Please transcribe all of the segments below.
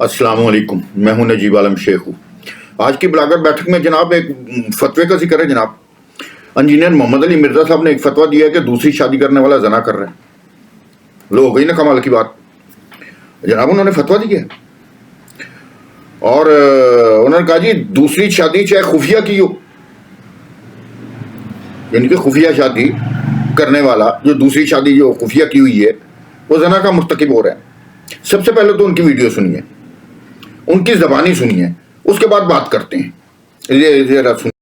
अस्सलाम वालेकुम, मैं हूं नजीब आलम शेख हूँ। आज की ब्लॉगर बैठक में जनाब एक फतवे का जिक्र है। जनाब इंजीनियर मोहम्मद अली मिर्जा साहब ने एक फतवा दिया है कि दूसरी शादी करने वाला जना कर रहा है। लो हो गई ना कमाल की बात। जनाब उन्होंने फतवा दिया और उन्होंने कहा जी दूसरी शादी चाहे खुफिया की हो, यानी कि खुफिया शादी करने वाला जो दूसरी शादी जो खुफिया की हुई है वो जना का मुर्तकिब हो रहा है। सबसे पहले तो उनकी वीडियो सुनिए, उनकी ज़बानी सुनिए, उसके बाद बात करते हैं।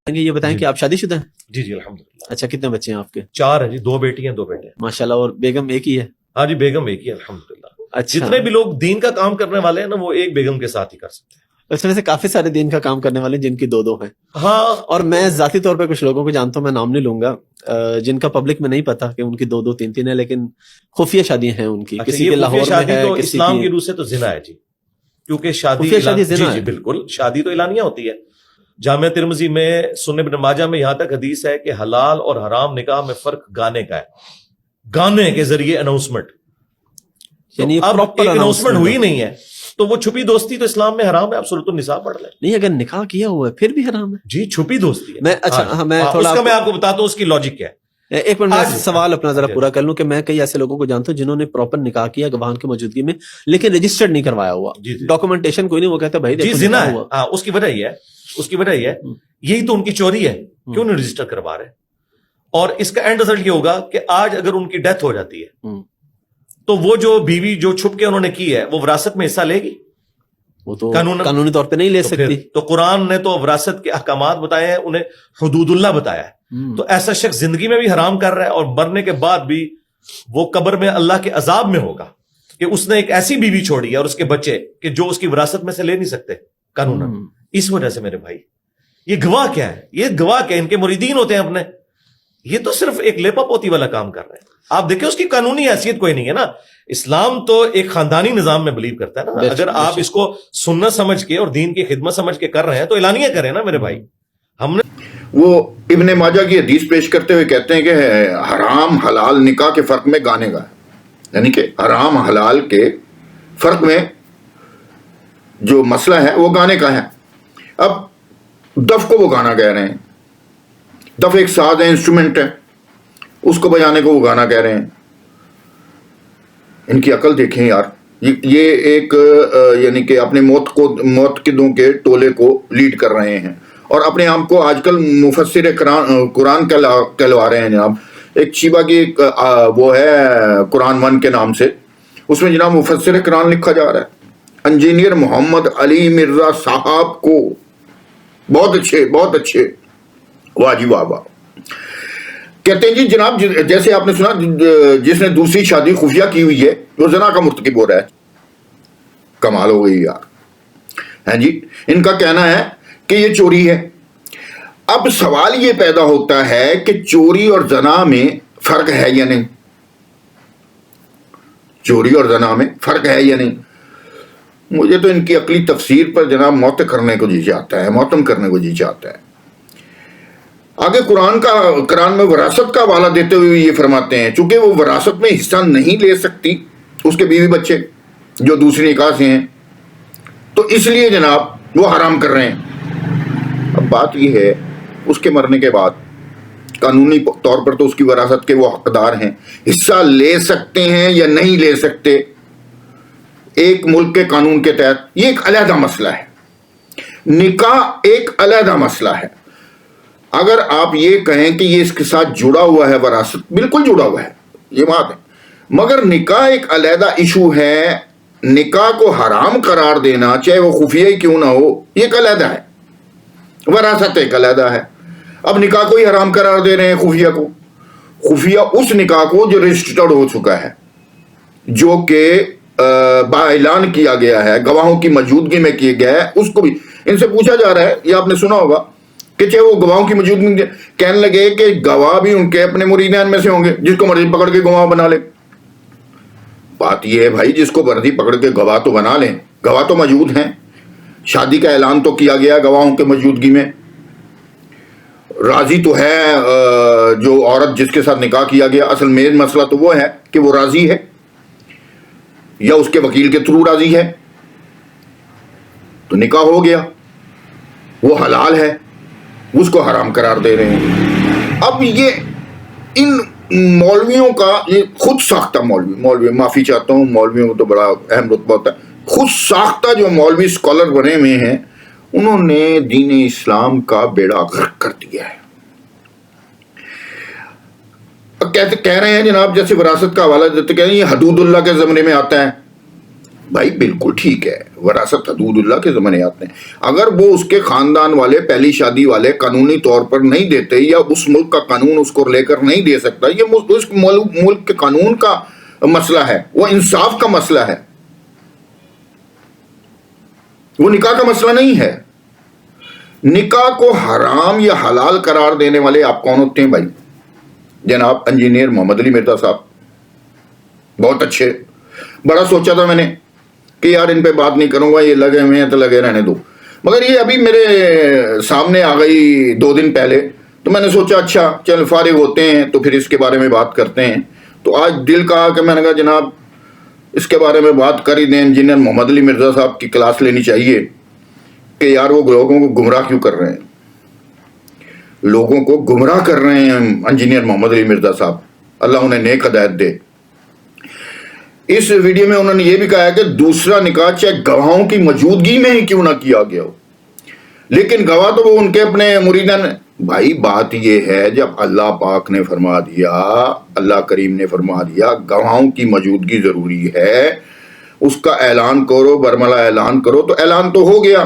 ये बताएं कि आप शादीशुदा हैं? जी जी अल्हम्दुलिल्लाह। अच्छा, कितने बच्चे हैं आपके? 4 है जी, 2 बेटी हैं 2 बेटे हैं। माशाल्लाह। और बेगम एक ही है? हाँ जी, बेगम एक ही है अल्हम्दुलिल्लाह। अच्छा। जितने भी लोग दीन का काम करने वाले हैं ना वो एक बेगम के साथ ही कर सकते हैं। वैसे वैसे काफी सारे दिन का काम करने वाले जिनकी 2-2 हैं। हाँ, और मैं जाती तौर पे कुछ लोगों को जानता हूँ, मैं नाम नहीं लूंगा, जिनका पब्लिक में नहीं पता कि उनकी 2-2 3-3 है, लेकिन खुफिया शादियां हैं उनकी। अच्छा, किसी के लाहौर में शादी है, तो किसी इस्लाम की की रूह से तो जिना है जी, क्योंकि शादी जिना जी है। बिल्कुल, शादी तो एलानिया होती है। जामिया तिरमिज़ी में, सुन्नत इब्न माजा में यहाँ तक हदीस है कि हलाल और हराम निकाह में फर्क गाने का है। गाने के जरिए अनाउंसमेंट, यानी अब प्रॉपर अनाउंसमेंट हुई नहीं है तो वो छुपी दोस्ती तो इस्लाम में हराम है। आप सूरतुन निसा पढ़ लें। नहीं, अगर निकाह किया हुआ है फिर भी हराम है जी, छुपी दोस्ती है। मैं अच्छा हाँ, मैं थोड़ा उसका मैं आपको बताता हूँ उसकी लॉजिक क्या है। एक मिनट मैं सवाल अपना जरा जी, पूरा कर लूं कि मैं कई ऐसे लोगों को जानता हूं जिन्होंने प्रॉपर निकाह किया गवाहान की मौजूदगी में, लेकिन रजिस्टर्ड नहीं करवाया हुआ, डॉक्यूमेंटेशन कोई नहीं। वो कहता भाई जी देखो जिना निकाह है। हुआ। उसकी वजह ये है, उसकी वजह ये है, यही तो उनकी चोरी है, क्यों नहीं रजिस्टर करवा रहे। और इसका एंड रिजल्ट ये होगा कि आज अगर उनकी डेथ हो जाती है तो वो जो बीवी जो छुप के उन्होंने की है वो विरासत में हिस्सा लेगी? वो तो कानूनी तौर पे नहीं ले सकती। तो कुरान ने तो विरासत के अहकामात बताए हैं, उन्हें हुदूदुल्लाह बताया है। तो ऐसा शख्स जिंदगी में भी हराम कर रहा है और मरने के बाद भी वो कब्र में अल्लाह के अजाब में होगा कि उसने एक ऐसी बीवी छोड़ी है और उसके बच्चे कि जो उसकी विरासत में से ले नहीं सकते कानूनन। इस वजह से मेरे भाई ये गवाह क्या है, ये गवाह क्या, इनके मुरीदीन होते हैं अपने। ये तो सिर्फ एक लेपा पोती वाला काम कर रहे हैं। आप देखिए उसकी कानूनी हैसियत कोई नहीं है ना। इस्लाम तो एक खानदानी निजाम में बिलीव करता है ना। अगर आप इसको सुन्नत समझ के और दीन की खिदमत समझ के कर रहे हैं तो एलानिया करें ना मेरे भाई। हमने वो इब्ने माजा की हदीस पेश करते हुए कहते हैं कि हराम हलाल निकाह के फर्क में गाने का है, यानी कि हराम हलाल के फर्क में जो मसला है वो गाने का है। अब दफ को वो गाना कह रहे हैं, दफ एक साज है, इंस्ट्रूमेंट है, उसको बजाने को वो गाना कह रहे हैं। इनकी अकल देखें यार। ये एक यानी कि अपने मौतकिदों के टोले को लीड कर रहे हैं और अपने आप को आजकल मुफस्सिर कुरान कहलवा रहे हैं जनाब। एक शिबा की वो है कुरान 1 के नाम से, उसमें जनाब मुफस्सिर कुरान लिखा जा रहा है। इंजीनियर मोहम्मद अली मिर्जा साहब को बहुत अच्छे वाह जी वाह वाह। कहते हैं जी जनाब जैसे आपने सुना जिसने दूसरी शादी खुफिया की हुई है वो जना का मुर्तकिब हो रहा है। कमाल हो गई यार, है जी। इनका कहना है कि ये चोरी है। अब सवाल ये पैदा होता है कि चोरी और जना में फर्क है या नहीं, चोरी और जना में फर्क है या नहीं। मुझे तो इनकी अकली तफसीर पर जनाब मौत करने को जी चाहता है, मौतम करने को जी चाहता है। आगे कुरान में विरासत का हवाला देते हुए ये फरमाते हैं चूंकि वो विरासत में हिस्सा नहीं ले सकती उसके बीवी बच्चे जो दूसरी निकाह से हैं, तो इसलिए जनाब वो हराम कर रहे हैं। अब बात ये है उसके मरने के बाद कानूनी तौर पर तो उसकी विरासत के वो हकदार हैं, हिस्सा ले सकते हैं या नहीं ले सकते एक मुल्क के कानून के तहत ये एक अलहदा मसला है। निकाह एक अलहदा मसला है। अगर आप ये कहें कि ये इसके साथ जुड़ा हुआ है, विरासत बिल्कुल जुड़ा हुआ है, ये बात है, मगर निकाह एक अलहदा इशू है। निकाह को हराम करार देना चाहे वो खुफिया ही क्यों ना हो, ये एक अलहदा है, विरासत एक अलहदा है। अब निकाह को ही हराम करार दे रहे हैं, खुफिया को। खुफिया उस निकाह को जो रजिस्टर्ड हो चुका है, जो कि बाइलान किया गया है, गवाहों की मौजूदगी में किया गया है, उसको भी इनसे पूछा जा रहा है। ये आपने सुना होगा कि चाहे वो गवाहों की मौजूदगी में कहने लगे कि गवाह भी उनके अपने मुरीदान में से होंगे, जिसको मर्जी पकड़ के गवाह बना ले। बात यह है भाई, जिसको मर्जी पकड़ के गवाह तो बना लें, गवाह तो मौजूद हैं, शादी का ऐलान तो किया गया गवाहों के मौजूदगी में, राजी तो है जो औरत जिसके साथ निकाह किया गया। असल मेन मसला तो वो है कि वो राजी है या उसके वकील के थ्रू राजी है। تو نکاح ہو گیا، وہ حلال ہے، اس کو حرام قرار دے رہے ہیں۔ اب یہ ان مولویوں کا، یہ خود ساختہ مولوی معافی چاہتا ہوں، مولویوں کو تو بڑا اہم رتبہ ہوتا ہے، خود ساختہ جو مولوی اسکالر بنے ہوئے ہیں، انہوں نے دین اسلام کا بیڑا غرق کر دیا ہے۔ کہہ رہے ہیں جناب جیسے وراثت کا حوالہ دیتے کہہ رہے ہیں یہ حدود اللہ کے زمرے میں آتا ہے۔ بھائی بالکل ٹھیک ہے، وراثت حدود اللہ کے زمانے آتے ہیں، اگر وہ اس کے خاندان والے پہلی شادی والے قانونی طور پر نہیں دیتے، یا اس ملک کا قانون اس کو لے کر نہیں دے سکتا، یہ اس ملک کے قانون کا مسئلہ ہے، وہ انصاف کا مسئلہ ہے، وہ نکاح کا مسئلہ نہیں ہے۔ نکاح کو حرام یا حلال قرار دینے والے آپ کون ہوتے ہیں بھائی؟ جناب انجینئر محمد علی مرزا صاحب، بہت اچھے، بڑا سوچا تھا میں نے کہ یار ان پہ بات نہیں کروں گا، یہ لگے ہوئے ہیں تو لگے رہنے دو، مگر یہ ابھی میرے سامنے آ گئی 2 دن پہلے، تو میں نے سوچا اچھا چل فارغ ہوتے ہیں تو پھر اس کے بارے میں بات کرتے ہیں۔ تو آج دل کہا کہ میں نے کہا جناب اس کے بارے میں بات کر ہی دیں، انجینئر محمد علی مرزا صاحب کی کلاس لینی چاہیے کہ یار وہ لوگوں کو گمراہ کیوں کر رہے ہیں، لوگوں کو گمراہ کر رہے ہیں انجینئر محمد علی مرزا صاحب، اللہ انہیں نیک ہدایت دے۔ اس ویڈیو میں انہوں نے یہ بھی کہا ہے کہ دوسرا نکاح چاہے گواہوں کی موجودگی میں ہی کیوں نہ کیا گیا ہو، لیکن گواہ تو وہ ان کے اپنے مریدان۔ بھائی بات یہ ہے جب اللہ پاک نے فرما دیا، اللہ کریم نے فرما دیا گواہوں کی موجودگی ضروری ہے، اس کا اعلان کرو، برملا اعلان کرو، تو اعلان تو ہو گیا،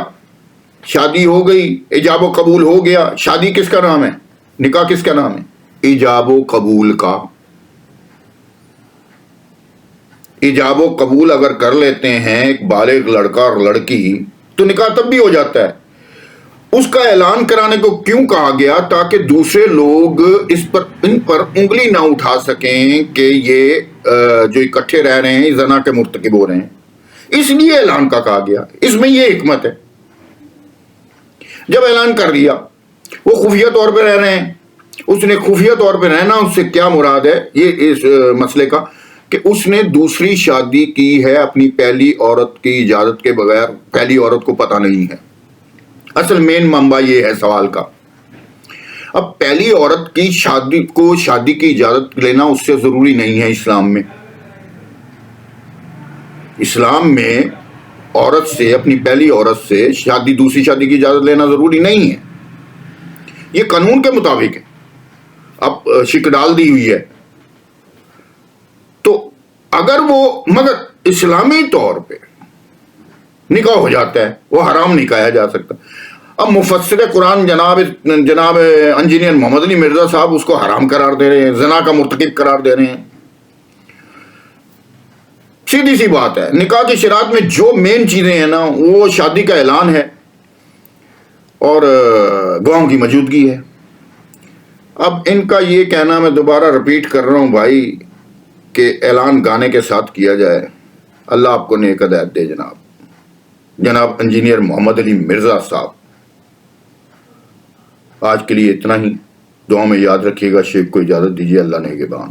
شادی ہو گئی، ایجاب و قبول ہو گیا۔ شادی کس کا نام ہے؟ نکاح کس کا نام ہے؟ ایجاب و قبول کا۔ ایجاب و قبول اگر کر لیتے ہیں ایک بالغ لڑکا اور لڑکی تو نکاح تب بھی ہو جاتا ہے۔ اس کا اعلان کرانے کو کیوں کہا گیا؟ تاکہ دوسرے لوگ ان پر انگلی نہ اٹھا سکیں کہ یہ جو اکٹھے رہ رہے ہیں زنا کے مرتکب ہو رہے ہیں، اس لیے اعلان کا کہا گیا، اس میں یہ حکمت ہے۔ جب اعلان کر دیا، وہ خفیہ طور پہ رہ رہے ہیں، اس نے خفیہ طور پہ رہنا، اس سے کیا مراد ہے یہ اس مسئلے کا کہ اس نے دوسری شادی کی ہے اپنی پہلی عورت کی اجازت کے بغیر، پہلی عورت کو پتہ نہیں ہے۔ اصل مین منبع یہ ہے سوال کا۔ اب پہلی عورت کی شادی کی اجازت لینا اس سے ضروری نہیں ہے اسلام میں۔ اسلام میں عورت سے، اپنی پہلی عورت سے دوسری شادی کی اجازت لینا ضروری نہیں ہے، یہ قانون کے مطابق ہے۔ اب شک ڈال دی ہوئی ہے تو اگر وہ، مگر اسلامی طور پہ نکاح ہو جاتا ہے، وہ حرام نہیں کہا جا سکتا۔ اب مفسر قرآن جناب انجینئر محمد علی مرزا صاحب اس کو حرام قرار دے رہے ہیں، زنا کا مرتکب قرار دے رہے ہیں۔ سیدھی سی بات ہے، نکاح کی شرائط میں جو مین چیزیں ہیں نا، وہ شادی کا اعلان ہے اور گواہوں کی موجودگی ہے۔ اب ان کا یہ کہنا، میں دوبارہ رپیٹ کر رہا ہوں بھائی، کہ اعلان گانے کے ساتھ کیا جائے، اللہ آپ کو نیک ہدایت دے جناب انجینئر محمد علی مرزا صاحب۔ آج کے لیے اتنا ہی، دعا میں یاد رکھیے گا، شیخ کو اجازت دیجیے، اللہ نگہبان۔